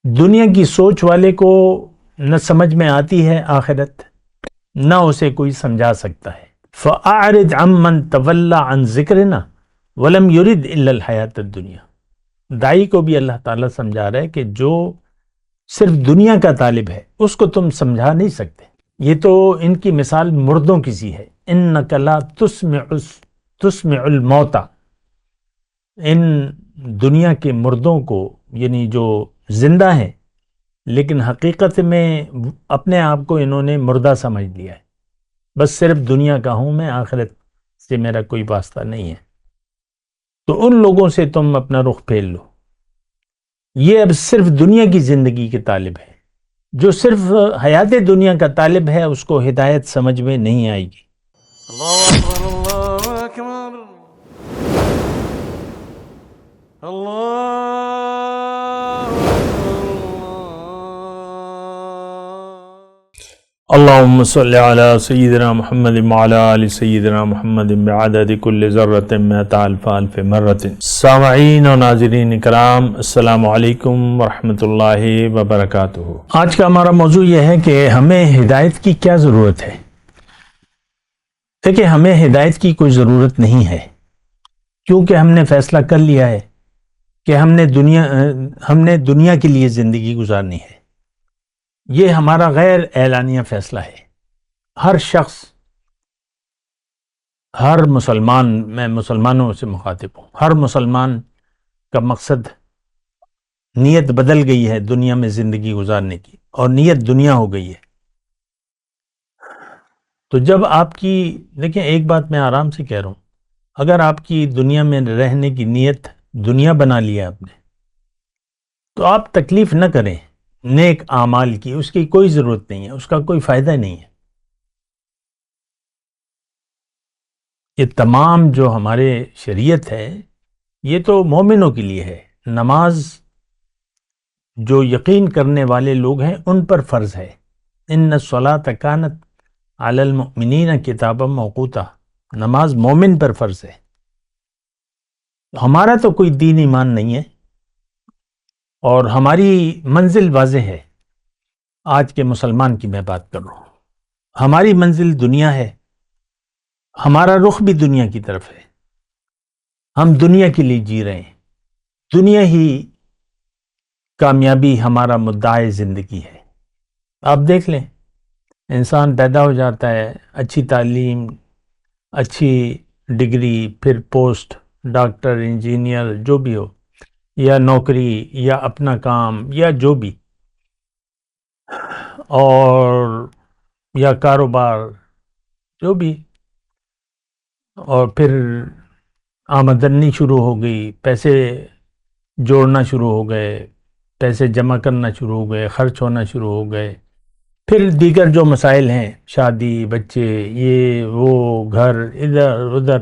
دنیا کی سوچ والے کو نہ سمجھ میں آتی ہے آخرت، نہ اسے کوئی سمجھا سکتا ہے۔ فَأَعْرِضْ عَمَّنْ تَوَلَّى عَنْ ذِكْرِنَا وَلَمْ يُرِدْ إِلَّا الْحَيَاةَ الدُّنْيَا۔ داعی کو بھی اللہ تعالیٰ سمجھا رہا ہے کہ جو صرف دنیا کا طالب ہے اس کو تم سمجھا نہیں سکتے۔ یہ تو ان کی مثال مردوں کی سی ہے۔ إِنَّكَ لَا تُسْمِعُ الْمَوْتَى، ان دنیا کے مردوں کو، یعنی جو زندہ ہیں لیکن حقیقت میں اپنے آپ کو انہوں نے مردہ سمجھ لیا ہے، بس صرف دنیا کا ہوں میں، آخرت سے میرا کوئی واسطہ نہیں ہے۔ تو ان لوگوں سے تم اپنا رخ پھیر لو۔ یہ اب صرف دنیا کی زندگی کے طالب ہے۔ جو صرف حیات دنیا کا طالب ہے اس کو ہدایت سمجھ میں نہیں آئے گی۔ اللہ اکبر، اللہ اکبر، اللہ اللہم صلی علی سیدنا محمد وعلی آل سیدنا محمد بعدد کل ذرۃ مئۃ الف الف مرۃ۔ سامعین و ناظرین کرام، السلام علیکم ورحمۃ اللہ وبرکاتہ۔ آج کا ہمارا موضوع یہ ہے کہ ہمیں ہدایت کی کیا ضرورت ہے۔ دیکھیں، ہمیں ہدایت کی کوئی ضرورت نہیں ہے، کیونکہ ہم نے فیصلہ کر لیا ہے کہ ہم نے دنیا کے لیے زندگی گزارنی ہے۔ یہ ہمارا غیر اعلانیہ فیصلہ ہے۔ ہر شخص، ہر مسلمان، میں مسلمانوں سے مخاطب ہوں، ہر مسلمان کا مقصد، نیت بدل گئی ہے دنیا میں زندگی گزارنے کی، اور نیت دنیا ہو گئی ہے۔ تو جب آپ کی، دیکھیں ایک بات میں آرام سے کہہ رہا ہوں، اگر آپ کی دنیا میں رہنے کی نیت دنیا بنا لیا آپ نے، تو آپ تکلیف نہ کریں نیک اعمال کی، اس کی کوئی ضرورت نہیں ہے، اس کا کوئی فائدہ نہیں ہے۔ یہ تمام جو ہمارے شریعت ہے یہ تو مومنوں کے لیے ہے۔ نماز جو یقین کرنے والے لوگ ہیں ان پر فرض ہے۔ ان الصلاۃ کانت علی المؤمنین کتابا موقوتا، نماز مومن پر فرض ہے۔ ہمارا تو کوئی دین ایمان نہیں ہے، اور ہماری منزل واضح ہے۔ آج کے مسلمان کی میں بات کر رہا ہوں، ہماری منزل دنیا ہے، ہمارا رخ بھی دنیا کی طرف ہے۔ ہم دنیا کے لیے جی رہے ہیں، دنیا ہی کامیابی ہمارا مدعا زندگی ہے۔ آپ دیکھ لیں، انسان پیدا ہو جاتا ہے، اچھی تعلیم، اچھی ڈگری، پھر پوسٹ، ڈاکٹر، انجینئر، جو بھی ہو، یا نوکری، یا اپنا کام، یا جو بھی، اور یا کاروبار، جو بھی، اور پھر آمدنی شروع ہو گئی، پیسے جوڑنا شروع ہو گئے، پیسے جمع کرنا شروع ہو گئے، خرچ ہونا شروع ہو گئے، پھر دیگر جو مسائل ہیں، شادی، بچے، یہ وہ، گھر، ادھر ادھر،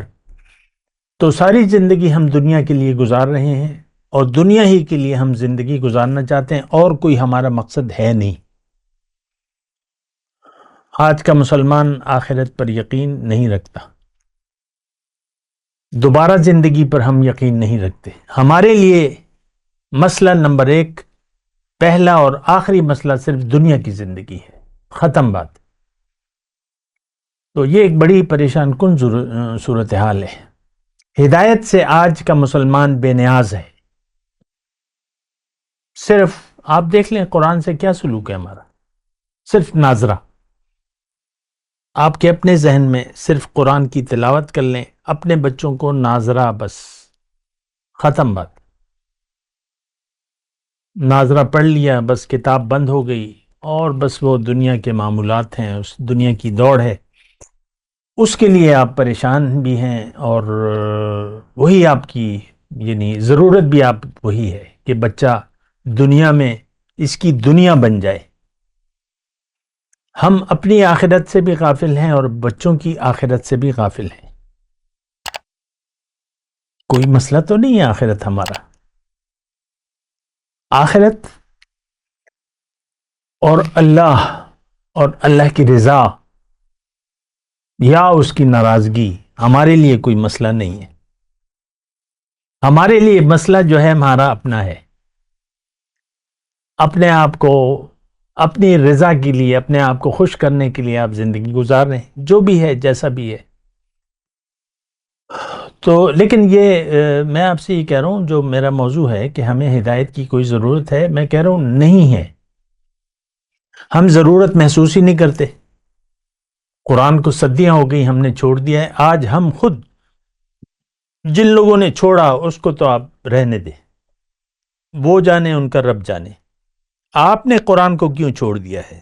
تو ساری زندگی ہم دنیا کے لیے گزار رہے ہیں، اور دنیا ہی کے لیے ہم زندگی گزارنا چاہتے ہیں، اور کوئی ہمارا مقصد ہے نہیں۔ آج کا مسلمان آخرت پر یقین نہیں رکھتا، دوبارہ زندگی پر ہم یقین نہیں رکھتے۔ ہمارے لیے مسئلہ نمبر 1، پہلا اور آخری مسئلہ صرف دنیا کی زندگی ہے، ختم بات۔ تو یہ ایک بڑی پریشان کن صورتحال ہے۔ ہدایت سے آج کا مسلمان بے نیاز ہے۔ صرف آپ دیکھ لیں قرآن سے کیا سلوک ہے ہمارا، صرف ناظرہ۔ آپ کے اپنے ذہن میں صرف قرآن کی تلاوت کر لیں، اپنے بچوں کو ناظرہ، بس ختم بات۔ ناظرہ پڑھ لیا، بس کتاب بند ہو گئی، اور بس وہ دنیا کے معمولات ہیں، اس دنیا کی دوڑ ہے، اس کے لیے آپ پریشان بھی ہیں، اور وہی آپ کی، یعنی ضرورت بھی آپ وہی ہے کہ بچہ دنیا میں اس کی دنیا بن جائے۔ ہم اپنی آخرت سے بھی غافل ہیں اور بچوں کی آخرت سے بھی غافل ہیں۔ کوئی مسئلہ تو نہیں ہے آخرت ہمارا، آخرت اور اللہ کی رضا یا اس کی ناراضگی ہمارے لیے کوئی مسئلہ نہیں ہے۔ ہمارے لیے مسئلہ جو ہے ہمارا اپنا ہے۔ اپنے آپ کو اپنی رضا کے لیے، اپنے آپ کو خوش کرنے کے لیے آپ زندگی گزار رہے ہیں، جو بھی ہے جیسا بھی ہے. تو لیکن یہ میں آپ سے یہ کہہ رہا ہوں، جو میرا موضوع ہے کہ ہمیں ہدایت کی کوئی ضرورت ہے، میں کہہ رہا ہوں نہیں ہے. ہم ضرورت محسوس ہی نہیں کرتے. قرآن کو صدیاں ہو گئی ہم نے چھوڑ دیا ہے. آج ہم خود، جن لوگوں نے چھوڑا اس کو تو آپ رہنے دیں، وہ جانے، ان کا رب جانے. آپ نے قرآن کو کیوں چھوڑ دیا ہے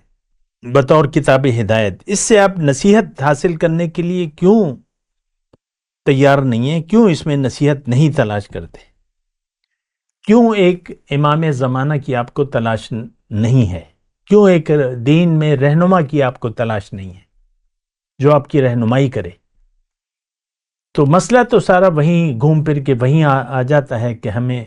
بطور کتاب ہدایت؟ اس سے آپ نصیحت حاصل کرنے کے لیے کیوں تیار نہیں ہیں؟ کیوں اس میں نصیحت نہیں تلاش کرتے؟ کیوں ایک امام زمانہ کی آپ کو تلاش نہیں ہے؟ کیوں ایک دین میں رہنما کی آپ کو تلاش نہیں ہے جو آپ کی رہنمائی کرے؟ تو مسئلہ تو سارا وہیں گھوم پھر کے وہیں آ جاتا ہے کہ ہمیں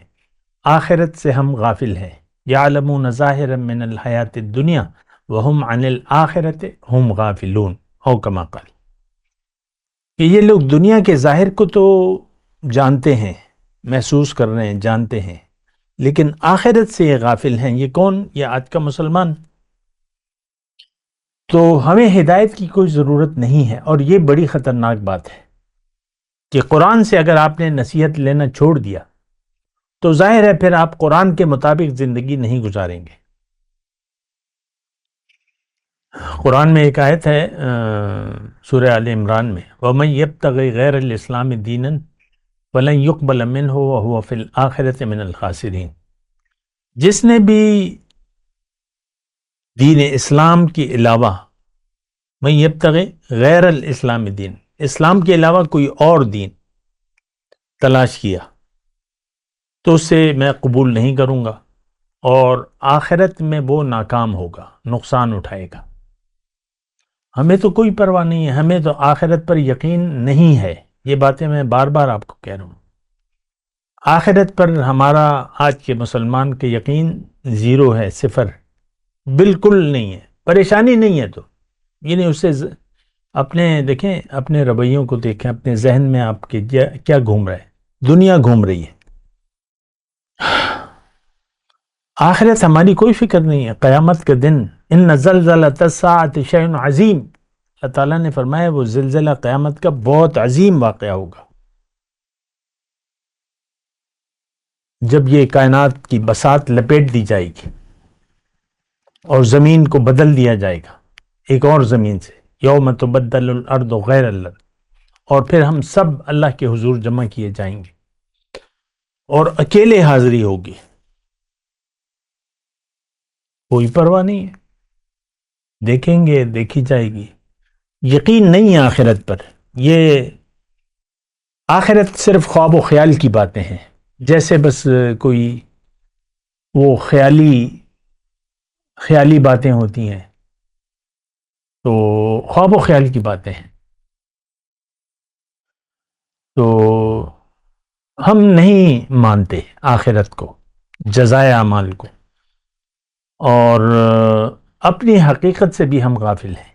آخرت سے ہم غافل ہیں. یعلمون ظاہرا من الحیات الدنیا وہم عن الآخرت ہم غافلون، او کما قال. کہ یہ لوگ دنیا کے ظاہر کو تو جانتے ہیں، محسوس کر رہے ہیں، جانتے ہیں، لیکن آخرت سے یہ غافل ہیں. یہ کون؟ یہ آج کا مسلمان. تو ہمیں ہدایت کی کوئی ضرورت نہیں ہے، اور یہ بڑی خطرناک بات ہے کہ قرآن سے اگر آپ نے نصیحت لینا چھوڑ دیا تو ظاہر ہے پھر آپ قرآن کے مطابق زندگی نہیں گزاریں گے. قرآن میں ایک آیت ہے سورہ آل عمران میں، وَمَن يَبْتَغِ غَيْرَ الْإِسْلَامِ دِينًا فَلَن يُقْبَلَ مِنْهُ وَهُوَ فِي الْآخِرَةِ مِنَ الْخَاسِرِينَ. جس نے بھی دین اسلام کے علاوہ، من يبتغي غیر الاسلام دین، اسلام کے علاوہ کوئی اور دین تلاش کیا تو اسے میں قبول نہیں کروں گا، اور آخرت میں وہ ناکام ہوگا، نقصان اٹھائے گا. ہمیں تو کوئی پرواہ نہیں ہے، ہمیں تو آخرت پر یقین نہیں ہے. یہ باتیں میں بار بار آپ کو کہہ رہا ہوں. آخرت پر ہمارا آج کے مسلمان کے یقین زیرو ہے، صفر، بالکل نہیں ہے. پریشانی نہیں ہے تو یعنی اس سے اپنے دیکھیں، اپنے رویوں کو دیکھیں، اپنے ذہن میں آپ کے کیا گھوم رہا ہے. دنیا گھوم رہی ہے، آخرت ہماری کوئی فکر نہیں ہے. قیامت کے دن ان زلزلۃ الساعۃ شیء عظیم، اللہ تعالیٰ نے فرمایا وہ زلزلہ قیامت کا بہت عظیم واقعہ ہوگا. جب یہ کائنات کی بساط لپیٹ دی جائے گی اور زمین کو بدل دیا جائے گا ایک اور زمین سے، یوم تبدل الارض غیر الارض، اور پھر ہم سب اللہ کے حضور جمع کیے جائیں گے اور اکیلے حاضری ہوگی. کوئی پرواہ نہیں ہے، دیکھیں گے، دیکھی جائے گی. یقین نہیں ہے آخرت پر. یہ آخرت صرف خواب و خیال کی باتیں ہیں، جیسے بس کوئی وہ خیالی باتیں ہوتی ہیں، تو خواب و خیال کی باتیں ہیں. تو ہم نہیں مانتے آخرت کو، جزائے اعمال کو، اور اپنی حقیقت سے بھی ہم غافل ہیں.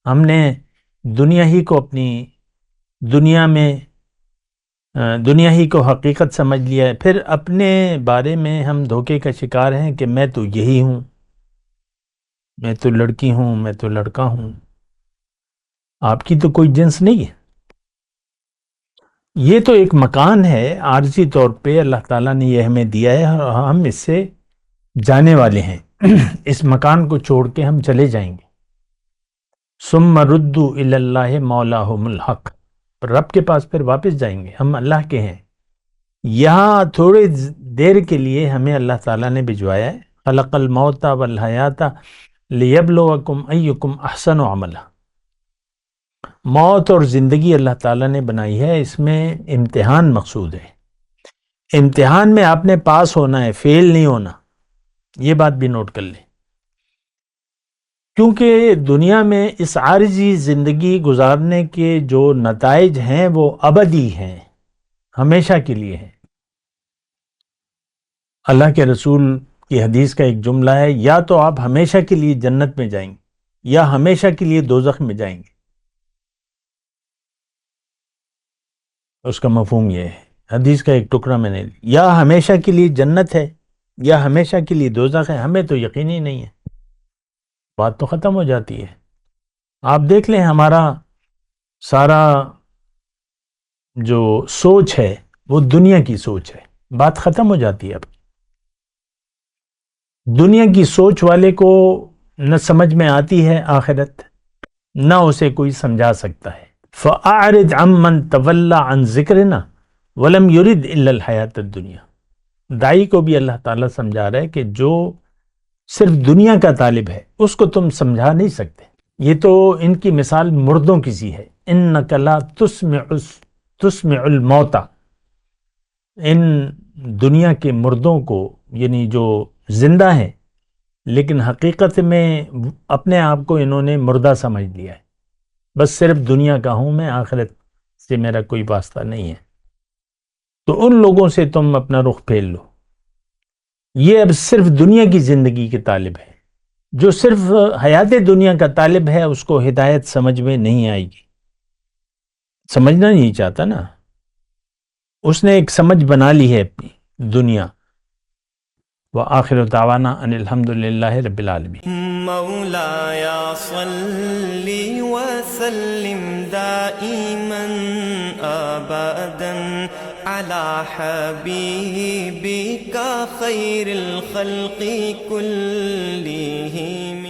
ہم نے دنیا ہی کو اپنی دنیا ہی کو حقیقت سمجھ لیا ہے. پھر اپنے بارے میں ہم دھوکے کا شکار ہیں کہ میں تو یہی ہوں، میں تو لڑکی ہوں، میں تو لڑکا ہوں. آپ کی تو کوئی جنس نہیں ہے. یہ تو ایک مکان ہے عارضی طور پہ اللہ تعالیٰ نے یہ ہمیں دیا ہے، اور ہم اس سے جانے والے ہیں. اس مکان کو چھوڑ کے ہم چلے جائیں گے. ثم ردوا الی اللہ مولاہم الحق، رب کے پاس پھر واپس جائیں گے. ہم اللہ کے ہیں. یہاں تھوڑی دیر کے لیے ہمیں اللہ تعالیٰ نے بھجوایا ہے. خلق الموت والحیات لیبلوکم ایکم احسن عملا. موت اور زندگی اللہ تعالیٰ نے بنائی ہے، اس میں امتحان مقصود ہے. امتحان میں آپ نے پاس ہونا ہے، فیل نہیں ہونا. یہ بات بھی نوٹ کر لیں، کیونکہ دنیا میں اس عارضی زندگی گزارنے کے جو نتائج ہیں وہ ابدی ہیں، ہمیشہ کے لیے ہیں. اللہ کے رسول کی حدیث کا ایک جملہ ہے، یا تو آپ ہمیشہ کے لیے جنت میں جائیں گے یا ہمیشہ کے لیے دوزخ میں جائیں گے. اس کا مفہوم یہ ہے، حدیث کا ایک ٹکڑا میں نے یا ہمیشہ کے لیے جنت ہے یا ہمیشہ کے لیے دوزخ ہے، ہمیں تو یقین ہی نہیں ہے، بات تو ختم ہو جاتی ہے۔ آپ دیکھ لیں ہمارا سارا جو سوچ ہے وہ دنیا کی سوچ ہے، بات ختم ہو جاتی ہے۔ اب دنیا کی سوچ والے کو نہ سمجھ میں آتی ہے آخرت، نہ اسے کوئی سمجھا سکتا ہے۔ فَأَعْرِضْ عَمَّنْ تَوَلَّى عَنْ ذِكْرِنَا وَلَمْ يُرِدْ إِلَّا الْحَيَاةَ الدُّنْيَا۔ دائی کو بھی اللہ تعالیٰ سمجھا رہا ہے کہ جو صرف دنیا کا طالب ہے اس کو تم سمجھا نہیں سکتے۔ یہ تو ان کی مثال مردوں کی سی ہے، اِنَّكَ لَا تُسْمِعُ الْمَوْتَى۔ ان دنیا کے مردوں کو، یعنی جو زندہ ہیں لیکن حقیقت میں اپنے آپ کو انہوں نے مردہ سمجھ لیا ہے، بس صرف دنیا کا ہوں میں، آخرت سے میرا کوئی واسطہ نہیں ہے، تو ان لوگوں سے تم اپنا رخ پھیر لو۔ یہ اب صرف دنیا کی زندگی کے طالب ہے، جو صرف حیات دنیا کا طالب ہے اس کو ہدایت سمجھ میں نہیں آئے گی، سمجھنا نہیں چاہتا نا، اس نے ایک سمجھ بنا لی ہے اپنی دنیا۔ وآخر دعوانا ان الحمدللہ رب العالمین۔ مولایا صلی وسلم دائما ابدا علی حبیبک خیر الخلق کلہم۔